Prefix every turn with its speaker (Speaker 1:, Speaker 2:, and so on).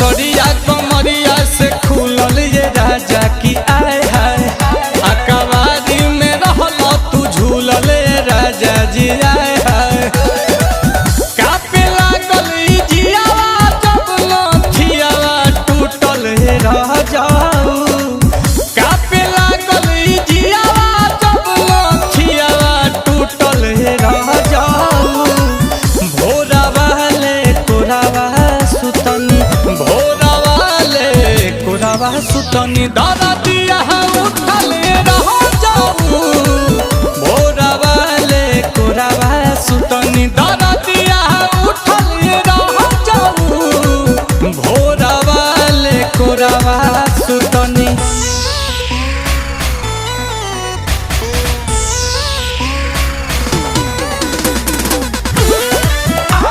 Speaker 1: सरिया कमरिया से खुलल ये राजा की आए हाय अकबारी में रहल तू झूलल राजा जी आए हाय कापे लागल जियावा जब नथियावा टूटल रह जाऊ कापे लागल जियावा जब नथियावा टूटल रह जाऊ भोरा वाले कोरावा सुतनी भोरा वाले कोरावा सुतनी दर